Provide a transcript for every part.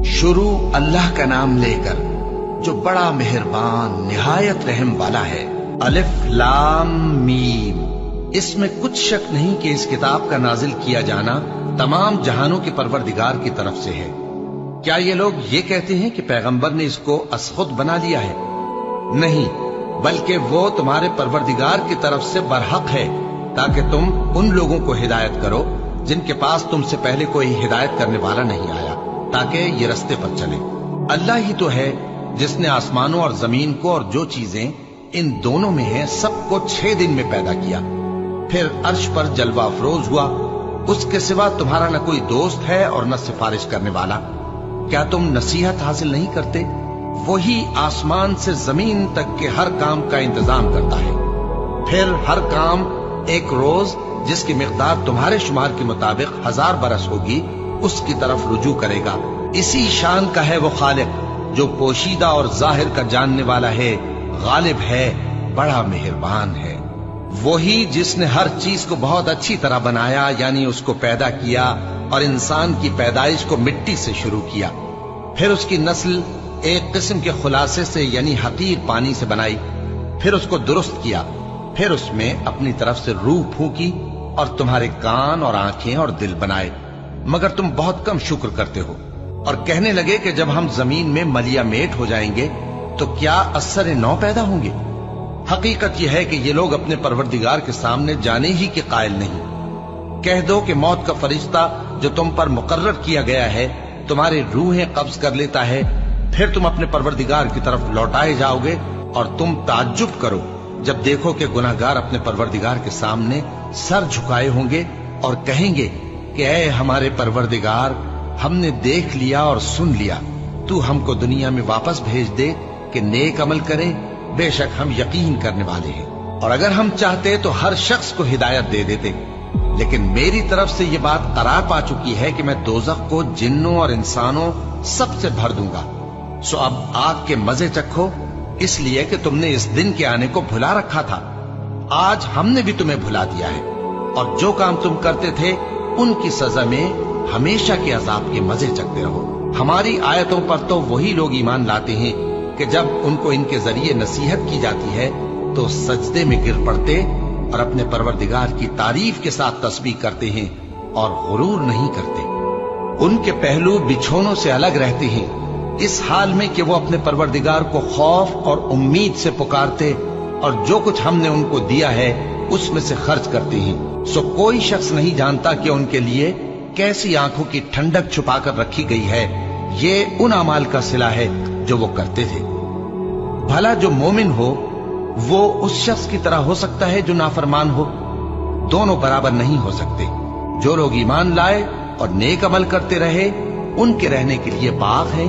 शुरू अल्लाह का नाम लेकर जो बड़ा मेहरबान निहायत रहम वाला है। अलिफ लाम मीम। इसमें कुछ शक नहीं कि इस किताब का नाजिल किया जाना तमाम जहानों के परवरदिगार की तरफ से है। क्या ये लोग ये कहते हैं कि पैगंबर ने इसको असखुद बना लिया है? नहीं, बल्कि वो तुम्हारे परवरदिगार की तरफ से बरहक है, ताकि तुम उन लोगों को हिदायत करो जिनके पास तुमसे पहले कोई हिदायत करने वाला नहीं आया, ताकि ये रस्ते पर चले। अल्लाह ही तो है जिसने आसमानों और जमीन को और जो चीजें इन दोनों में हैं सबको 6 दिन में पैदा किया, फिर अर्श पर जलवा अफरोज हुआ। उसके सिवा तुम्हारा न कोई दोस्त है और न सिफारिश करने वाला। क्या तुम नसीहत हासिल नहीं करते? वही आसमान से जमीन तक के हर काम का इंतजाम करता है, फिर हर काम एक रोज जिसकी मिकदार तुम्हारे शुमार के मुताबिक 1000 बरस होगी उसकी तरफ रुजू करेगा। इसी शान का है वो खालिक जो पोशीदा और जाहिर का जानने वाला है, गालिब है, बड़ा मेहरबान है। वही जिसने हर चीज को बहुत अच्छी तरह बनाया, यानी उसको पैदा किया और इंसान की पैदाइश को मिट्टी से शुरू किया, फिर उसकी नस्ल एक किस्म के खुलासे से यानी हकीर पानी से बनाई, फिर उसको दुरुस्त किया, फिर उसमें अपनी तरफ से रूह फूंकी और तुम्हारे कान और आंखें और दिल बनाए, मगर तुम बहुत कम शुक्र करते हो। और कहने लगे कि जब हम जमीन में मलिया मेट हो जाएंगे तो क्या असर नौ पैदा होंगे। हकीकत यह है कि ये लोग अपने परवरदिगार के सामने जाने ही के कायल नहीं। कह दो कि मौत का फरिश्ता जो तुम पर मुकर्रर किया गया है तुम्हारी रूहें कब्ज कर लेता है, फिर तुम अपने परवरदिगार की तरफ लौटाए जाओगे और तुम ताज्जुब करो जब देखो कि गुनाहगार अपने परवरदिगार के सामने सर झुकाए होंगे और कहेंगे कि ऐ हमारे परवरदिगार, हमने देख लिया और सुन लिया, तू हमको दुनिया में वापस भेज दे कि नेक अमल करें, बेशक हम यकीन करने वाले हैं। और अगर हम चाहते तो हर शख्स को हिदायत दे देते, लेकिन मेरी तरफ से ये बात करार पा चुकी है कि मैं दोज़ख को जिन्नों और इंसानों सबसे भर दूंगा। सो अब आग के मजे चखो, इसलिए कि तुमने इस दिन के आने को भुला रखा था। आज हमने भी तुम्हें भुला दिया है, और जो काम तुम करते थे उनकी सजा में हमेशा के अजाब के मजे चखते रहो। हमारी आयतों पर तो वही लोग ईमान लाते हैं कि जब उनको इनके जरिए नसीहत की जाती है तो सजदे में गिर पड़ते और अपने परवरदिगार की तारीफ के साथ तस्बीह करते हैं और गुरूर नहीं करते। उनके पहलू बिछोनों से अलग रहते हैं, इस हाल में कि वो अपने परवरदिगार को खौफ और उम्मीद से पुकारते और जो कुछ हमने उनको दिया है उसमें से खर्च करते हैं। सो कोई शख्स नहीं जानता कि उनके लिए कैसी आंखों की ठंडक छुपाकर रखी गई है। ये उन अमाल का सिला है जो वो करते थे। भला जो मोमिन हो वो उस शख्स की तरह हो सकता है जो नाफरमान हो? दोनों बराबर नहीं हो सकते। जो लोग ईमान लाए और नेक अमल करते रहे उनके रहने के लिए बाग है।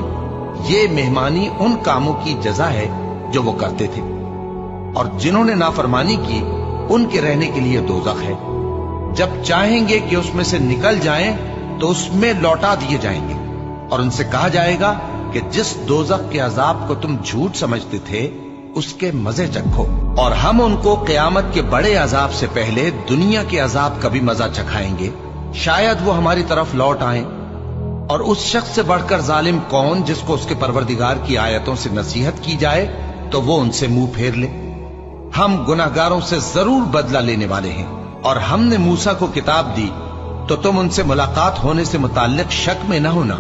ये मेहमानी उन कामों की जजा है जो वो करते थे, और जिन्होंने नाफरमानी की उनके रहने के लिए दोज़ख है। जब चाहेंगे कि उसमें से निकल जाएं तो उसमें लौटा दिए जाएंगे और उनसे कहा जाएगा कि जिस दोज़ख के अजाब को तुम झूठ समझते थे उसके मजे चखो, और हम उनको क़यामत के बड़े अजाब से पहले दुनिया के अजाब का भी मजा चखाएंगे, शायद वो हमारी तरफ लौट आएं। और उस शख्स से बढ़कर जालिम कौन जिसको उसके परवरदिगार की आयतों से नसीहत की जाए तो वो उनसे मुंह फेर ले। हम गुनाहगारों से जरूर बदला लेने वाले हैं। और हमने मूसा को किताब दी तो तुम उनसे मुलाकात होने से मुताल्लिक शक में न होना,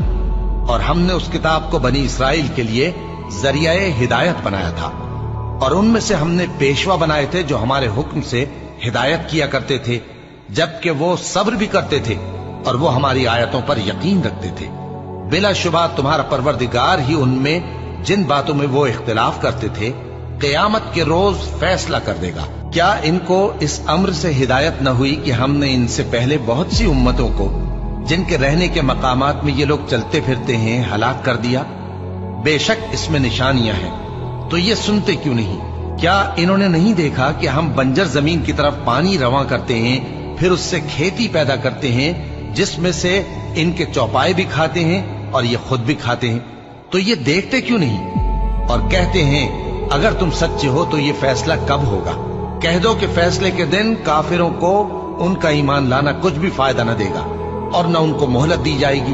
और हमने उस किताब को बनी इसराइल के लिए जरियाए हिदायत बनाया था, और उनमें से हमने पेशवा बनाए थे जो हमारे हुक्म से हिदायत किया करते थे, जबकि वो सब्र भी करते थे और वो हमारी आयतों पर यकीन रखते थे। बिलाशुबा तुम्हारा परवरदिगार ही उनमें जिन बातों में वो इख्तिलाफ करते थे क़यामत के रोज फैसला कर देगा। क्या इनको इस अम्र से हिदायत न हुई कि हमने इनसे पहले बहुत सी उम्मतों को जिनके रहने के मकामात में ये लोग चलते फिरते हैं हलाक कर दिया? बेशक इसमें निशानियां हैं, तो ये सुनते क्यों नहीं? क्या इन्होंने नहीं देखा कि हम बंजर जमीन की तरफ पानी रवां करते हैं, फिर उससे खेती पैदा करते हैं जिसमें से इनके चौपाए भी खाते हैं और ये खुद भी खाते हैं? तो ये देखते क्यों नहीं? और कहते हैं अगर तुम सच्चे हो तो ये फैसला कब होगा? कह दो कि फैसले के दिन काफिरों को उनका ईमान लाना कुछ भी फायदा न देगा और न उनको मोहलत दी जाएगी।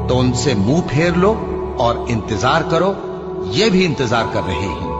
तो उनसे मुंह फेर लो اور انتظار کرو، یہ بھی انتظار کر رہے ہیں۔